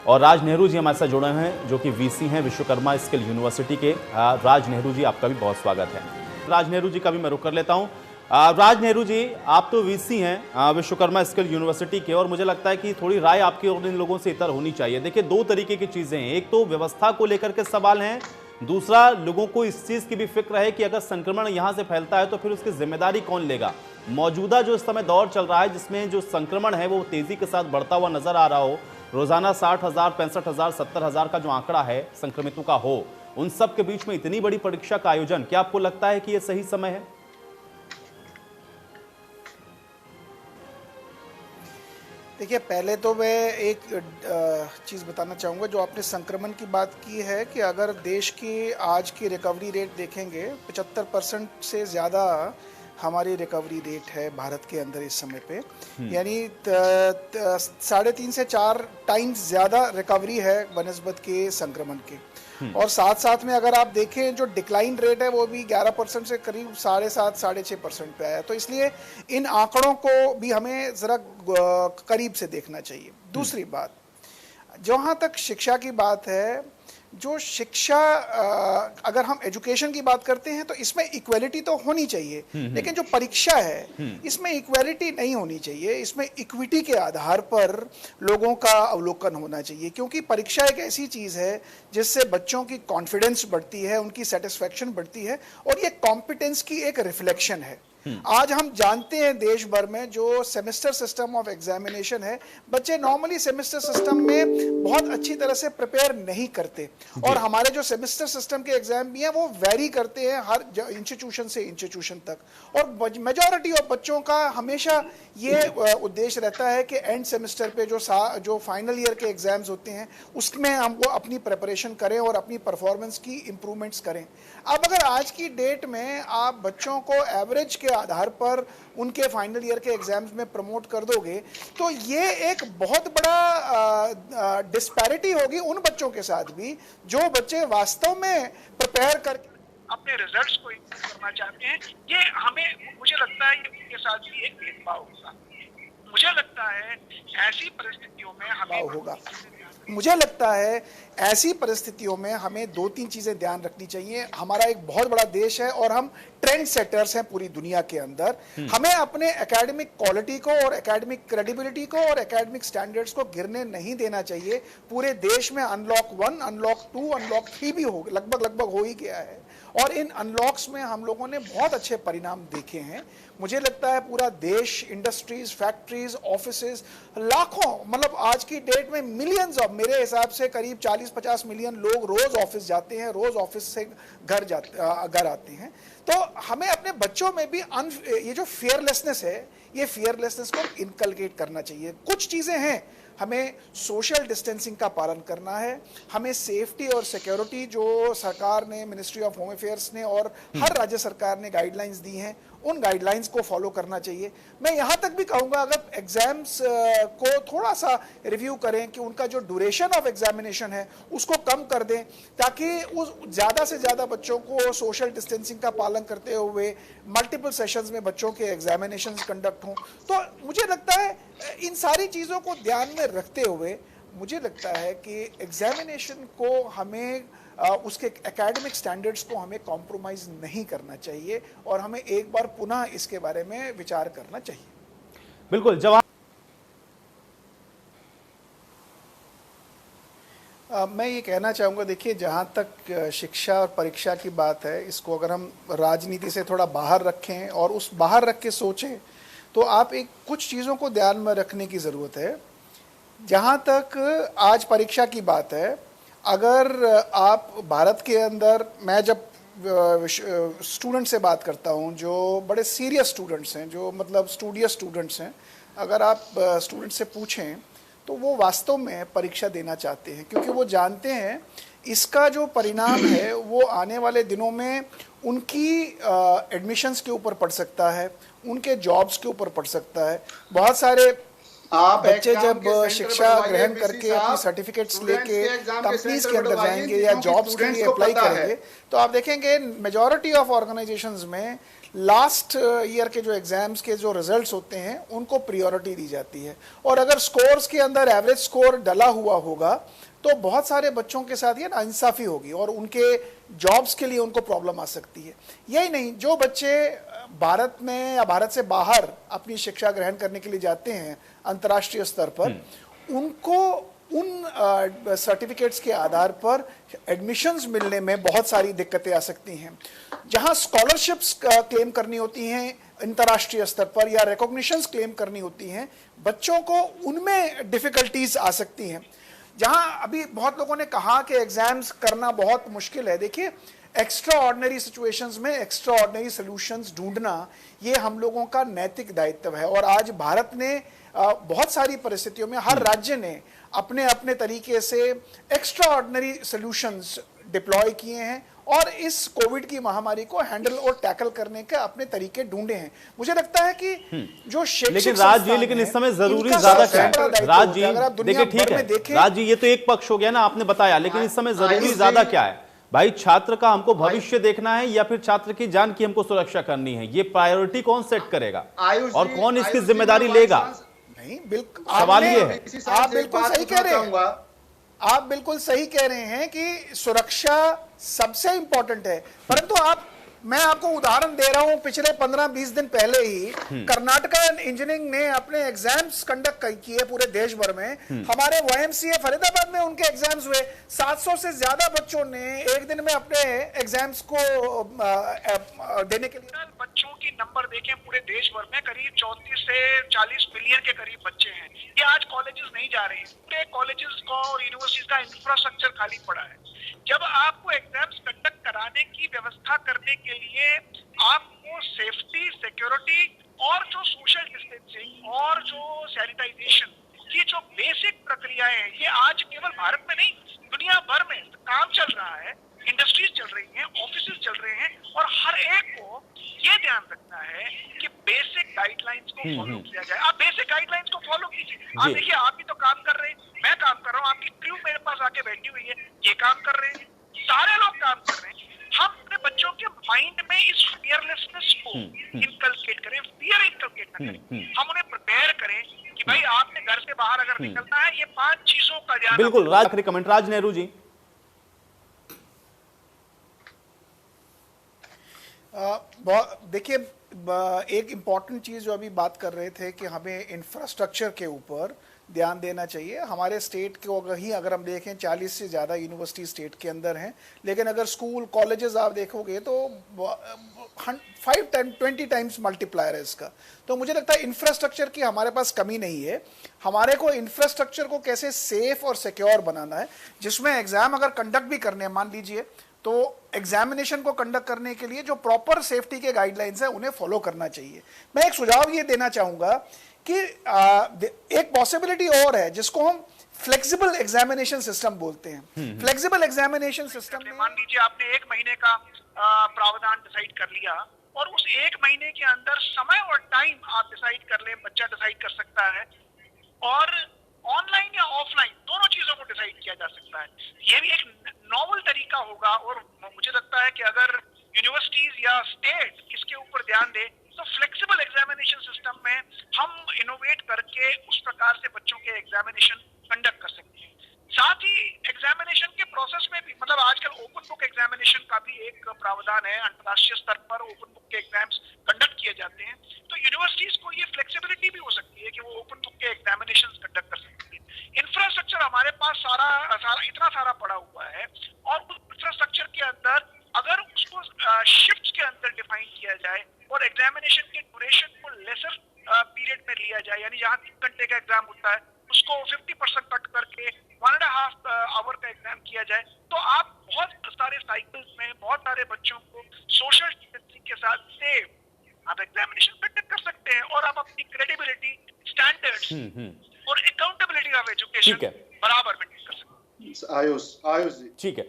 और राज नेहरू जी हमारे साथ जुड़े हुए हैं, जो कि वीसी हैं विश्वकर्मा स्किल यूनिवर्सिटी के। राज नेहरू जी, आपका भी बहुत स्वागत है। राज नेहरू जी का भी मैं रुक कर लेता हूं। राज नेहरू जी, आप तो वीसी हैं विश्वकर्मा स्किल यूनिवर्सिटी के, और मुझे लगता है कि थोड़ी राय आपकी और इन लोगों से इतर होनी चाहिए। देखिए, दो तरीके की चीजें हैं। एक तो व्यवस्था को लेकर के सवाल हैं, दूसरा लोगों को इस चीज की भी फिक्र है कि अगर संक्रमण यहां से फैलता है तो फिर उसकी जिम्मेदारी कौन लेगा। मौजूदा जो इस समय दौर चल रहा है, जिसमें जो संक्रमण है वो तेजी के साथ बढ़ता हुआ नजर आ रहा हो, रोजाना 60,000, 65,000, 70,000 का जो आंकड़ा है संक्रमितों का हो, उन सब के बीच में इतनी बड़ी परीक्षा का आयोजन, क्या आपको लगता है कि यह सही समय है? देखिए, पहले तो मैं एक चीज़ बताना चाहूँगा। जो आपने संक्रमण की बात की है कि अगर देश की आज की रिकवरी रेट देखेंगे, 75% से ज़्यादा हमारी रिकवरी रेट है भारत के अंदर इस समय पे। यानी 3.5 से 4 टाइम्स ज़्यादा रिकवरी है बनस्बत के संक्रमण के। और साथ साथ में अगर आप देखें, जो डिक्लाइन रेट है वो भी 11% से करीब 7.5 6.5% पे आया। तो इसलिए इन आंकड़ों को भी हमें ज़रा करीब से देखना चाहिए। दूसरी बात, जहाँ तक शिक्षा की बात है, जो शिक्षा अगर हम एजुकेशन की बात करते हैं तो इसमें इक्वलिटी तो होनी चाहिए, लेकिन जो परीक्षा है इसमें इक्वलिटी नहीं होनी चाहिए। इसमें इक्विटी के आधार पर लोगों का अवलोकन होना चाहिए, क्योंकि परीक्षा एक ऐसी चीज़ है जिससे बच्चों की कॉन्फिडेंस बढ़ती है, उनकी सेटिस्फैक्शन बढ़ती है, और ये कॉम्पिटेंस की एक रिफ्लेक्शन है। आज हम जानते हैं देश भर में जो सेमेस्टर सिस्टम ऑफ एग्जामिनेशन है, बच्चे नॉर्मली सेमेस्टर सिस्टम में बहुत अच्छी तरह से प्रिपेयर नहीं करते। और हमारे जो सेमेस्टर सिस्टम के एग्जाम भी हैं वो वेरी करते हैं हर इंस्टीट्यूशन से इंस्टीट्यूशन तक। और मेजॉरिटी ऑफ बच्चों का हमेशा ये उद्देश्य रहता है कि एंड सेमेस्टर पे जो फाइनल ईयर के एग्जाम्स होते हैं उसमें हमको अपनी प्रिपरेशन करें और अपनी परफॉर्मेंस की इम्प्रूवमेंट्स करें। अब अगर आज की डेट में आप बच्चों को एवरेज के आधार पर उनके फाइनल ईयर के एग्जाम्स में प्रमोट कर दोगे, तो ये एक बहुत बड़ा डिस्पैरिटी होगी उन बच्चों के साथ भी जो बच्चे वास्तव में प्रिपेयर करके अपने रिजल्ट्स को इंप्रूव करना चाहते हैं। ये हमें, मुझे लगता है, ये उनके साथ भी एक भेदभाव होगा। मुझे लगता है ऐसी परिस्थितियों में हमें होगा मुझे लगता है ऐसी परिस्थितियों में हमें 2-3 चीजें ध्यान रखनी चाहिए। हमारा एक बहुत बड़ा देश है और हम ट्रेंड सेटर्स हैं पूरी दुनिया के अंदर। हमें अपने एकेडमिक क्वालिटी को और एकेडमिक क्रेडिबिलिटी को और एकेडमिक स्टैंडर्ड्स को गिरने नहीं देना चाहिए। पूरे देश में अनलॉक 1, अनलॉक 2, अनलॉक 3 भी हो लगभग हो ही गया है, और इन अनलॉक्स में हम लोगों ने बहुत अच्छे परिणाम देखे हैं। मुझे लगता है पूरा देश, इंडस्ट्रीज, फैक्ट्रीज, ऑफिसेज, लाखों, मतलब आज की डेट में मिलियंस ऑफ, मेरे हिसाब से करीब 40-50 मिलियन लोग रोज ऑफिस जाते हैं, रोज ऑफिस से घर आते हैं। तो हमें अपने बच्चों में भी ये जो फियरलेसनेस है, ये फियरलेसनेस को इनकलकेट करना चाहिए। कुछ चीजें हैं, हमें सोशल डिस्टेंसिंग का पालन करना है, हमें सेफ्टी और सिक्योरिटी जो सरकार ने, मिनिस्ट्री ऑफ होम अफेयर्स ने और हर राज्य सरकार ने गाइडलाइंस दी हैं, उन गाइडलाइंस को फॉलो करना चाहिए। मैं यहाँ तक भी कहूँगा, अगर एग्जाम्स को थोड़ा सा रिव्यू करें कि उनका जो ड्यूरेशन ऑफ एग्जामिनेशन है उसको कम कर दें, ताकि उस ज़्यादा से ज़्यादा बच्चों को सोशल डिस्टेंसिंग का पालन करते हुए मल्टीपल सेशंस में बच्चों के एग्जामिनेशन कंडक्ट हों। तो मुझे लगता है इन सारी चीज़ों को ध्यान में रखते हुए मुझे लगता है कि एग्जामिनेशन को हमें उसके एकेडमिक स्टैंडर्ड्स को हमें कॉम्प्रोमाइज़ नहीं करना चाहिए, और हमें एक बार पुनः इसके बारे में विचार करना चाहिए। बिल्कुल। जवाब मैं ये कहना चाहूँगा, देखिए, जहाँ तक शिक्षा और परीक्षा की बात है, इसको अगर हम राजनीति से थोड़ा बाहर रखें और उस बाहर रख के सोचें, तो आप कुछ चीज़ों को ध्यान में रखने की ज़रूरत है। जहाँ तक आज परीक्षा की बात है, अगर आप भारत के अंदर, मैं जब स्टूडेंट से बात करता हूँ जो बड़े सीरियस स्टूडेंट्स हैं, जो मतलब स्टूडियस स्टूडेंट्स हैं, अगर आप स्टूडेंट से पूछें तो वो वास्तव में परीक्षा देना चाहते हैं, क्योंकि वो जानते हैं इसका जो परिणाम है वो आने वाले दिनों में उनकी एडमिशन्स के ऊपर पड़ सकता है, उनके जॉब्स के ऊपर पड़ सकता है। बहुत सारे आप बच्चे जब शिक्षा ग्रहण करके अपनी सर्टिफिकेट्स लेके कंपनीज के अंदर जाएंगे या जॉब्स के लिए अप्लाई करेंगे, तो आप देखेंगे मेजॉरिटी ऑफ ऑर्गेनाइजेशंस में लास्ट ईयर के जो एग्जाम्स के जो रिजल्ट्स होते हैं उनको प्रायोरिटी दी जाती है। और अगर स्कोर्स के अंदर एवरेज स्कोर डला हुआ होगा तो बहुत सारे बच्चों के साथ ये नाइंसाफी होगी और उनके जॉब्स के लिए उनको प्रॉब्लम आ सकती है। यही नहीं, जो बच्चे भारत में या भारत से बाहर अपनी शिक्षा ग्रहण करने के लिए जाते हैं अंतर्राष्ट्रीय स्तर पर, उनको उन सर्टिफिकेट्स के आधार पर एडमिशन्स मिलने में बहुत सारी दिक्कतें आ सकती हैं। जहां स्कॉलरशिप्स क्लेम करनी होती हैं अंतर्राष्ट्रीय स्तर पर या रिकॉग्निशंस क्लेम करनी होती हैं, बच्चों को उनमें डिफिकल्टीज आ सकती हैं। जहां अभी बहुत लोगों ने कहा कि एग्जाम्स करना बहुत मुश्किल है, देखिए एक्स्ट्रा ऑर्डिनरी सिचुएशंस में एक्स्ट्रा ऑर्डिनरी सोल्यूशंस ढूंढना ये हम लोगों का नैतिक दायित्व है। और आज भारत ने बहुत सारी परिस्थितियों में हर राज्य ने अपने अपने तरीके से एक्स्ट्रा ऑर्डिनरी सोल्यूशंस डिप्लॉय किए हैं और इस कोविड की महामारी को हैंडल और टैकल करने के अपने तरीके ढूंढे हैं। मुझे लगता है कि जो लेकिन राज जी, लेकिन इस समय जरूरी ज्यादा क्या है राज जी? देखिए ठीक है राज जी, ये तो एक पक्ष हो गया ना, आपने बताया, लेकिन इस समय जरूरी ज्यादा क्या है भाई? छात्र का हमको भविष्य देखना है या फिर छात्र की जान की हमको सुरक्षा करनी है? ये प्रायोरिटी कौन सेट करेगा और कौन इसकी जिम्मेदारी लेगा? नहीं, बिल्कुल सवाल ये है। आप बिल्कुल सही कह रहे हैं, आप बिल्कुल सही कह रहे हैं कि सुरक्षा सबसे इंपॉर्टेंट है, परंतु मैं आपको उदाहरण दे रहा हूं, पिछले 15-20 दिन पहले ही कर्नाटका इंजीनियरिंग ने अपने एग्जाम्स कंडक्ट किए पूरे देश भर में। हमारे YMCA फरीदाबाद में उनके एग्जाम्स हुए। 700 से ज्यादा बच्चों ने एक दिन में अपने एग्जाम्स को देने के लिए। बच्चों की नंबर देखें पूरे देश भर में करीब 34 से 40 मिलियन के करीब बच्चे हैं। ये आज कॉलेजेस नहीं जा रहे हैं, पूरे कॉलेजेस का और यूनिवर्सिटीज का इंफ्रास्ट्रक्चर खाली पड़ा है। जब आपको एग्जाम्स कंडक्ट कराने की व्यवस्था करने के लिए आपको सेफ्टी, सिक्योरिटी और जो सोशल डिस्टेंसिंग और जो सैनिटाइजेशन की जो बेसिक प्रक्रियाएं हैं, ये आज केवल भारत में नहीं दुनिया भर में काम चल रहा है। इंडस्ट्रीज चल रही हैं, ऑफिसेज चल रहे हैं और हर एक को ये ध्यान रखना है कि बेसिक गाइडलाइंस को फॉलो किया जाए। आप बेसिक गाइडलाइंस को फॉलो कीजिए। आप देखिए, आप भी तो काम कर रहे हैं, मैं काम कर रहा हूँ, आपकी क्रू मेरे पास आके बैठी हुई है, ये काम कर रहे हैं, सारे लोग काम कर रहे हैं। हम अपने बच्चों के माइंड में इस फियरलेसनेस को इनकलकेट करें, फियर इनकलकेट न करें, हम उन्हें प्रिपेयर करें कि भाई आपने घर से बाहर अगर निकलना है, ये 5 चीजों का ध्यान। बिल्कुल आखिरी कमेंट राज नेहरू जी। देखिए, एक इम्पॉर्टेंट चीज़ जो अभी बात कर रहे थे कि हमें इंफ्रास्ट्रक्चर के ऊपर ध्यान देना चाहिए। हमारे स्टेट को अगर हम देखें 40 से ज़्यादा यूनिवर्सिटी स्टेट के अंदर हैं, लेकिन अगर स्कूल कॉलेजेस आप देखोगे तो 5-10-20 टाइम्स मल्टीप्लायर है इसका। तो मुझे लगता है इंफ्रास्ट्रक्चर की हमारे पास कमी नहीं है। हमारे को इंफ्रास्ट्रक्चर को कैसे सेफ और सिक्योर बनाना है, जिसमें एग्जाम अगर कंडक्ट भी करने हैं, मान लीजिए, तो एग्जामिनेशन को कंडक्ट करने के लिए जो प्रॉपर सेफ्टी के गाइडलाइंस है उन्हें फॉलो करना चाहिए। मैं एक सुझाव ये देना चाहूंगा कि एक पॉसिबिलिटी और है जिसको हम फ्लेक्सिबल एग्जामिनेशन सिस्टम बोलते हैं। फ्लेक्सिबल एग्जामिनेशन सिस्टम में मान लीजिए आपने 1 महीने का प्रावधान डिसाइड कर लिया और उस 1 महीने के अंदर समय और टाइम आप डिसाइड कर ले, बच्चा डिसाइड कर सकता है और ऑनलाइन या ऑफलाइन दोनों चीजों को डिसाइड किया जा सकता है। ये भी एक नॉवल तरीका होगा और मुझे लगता है कि अगर यूनिवर्सिटीज या स्टेट इसके ऊपर ध्यान दे तो फ्लेक्सिबल एग्जामिनेशन सिस्टम में हम इनोवेट करके उस प्रकार से बच्चों के एग्जामिनेशन कंडक्ट कर सकते हैं। साथ ही एग्जामिनेशन के प्रोसेस में भी, मतलब आजकल ओपन बुक एग्जामिनेशन का भी एक प्रावधान है, अंतर्राष्ट्रीय स्तर पर ओपन बुक के एग्जाम्स कंडक्ट किए जाते हैं। तो यूनिवर्सिटीज को ये फ्लेक्सिबिलिटी भी हो सकती है कि वो ओपन बुक के एग्जामिनेशन कंडक्ट कर सकती है। इंफ्रास्ट्रक्चर हमारे पास इतना सारा पड़ा हुआ है और उस इंफ्रास्ट्रक्चर के अंदर अगर उसको शिफ्ट्स के अंदर डिफाइन किया जाए और एग्जामिनेशन के ड्यूरेशन को लेसर पीरियड में लिया जाए, यानी जहां 3 घंटे का एग्जाम होता है उसको 50% कट करके 1.5 आवर का एग्जाम किया जाए, तो आप बहुत सारे साइकिल्स में बहुत सारे बच्चों को सोशल डिस्टेंसिंग के साथ सेव आप एग्जामिनेशन कंडक्ट कर सकते हैं और आप अपनी क्रेडिबिलिटी, स्टैंडर्ड्स और अकाउंटेबिलिटी ऑफ एजुकेशन बराबर मेंटेन कर सकते हैं। आयुष जी, ठीक है।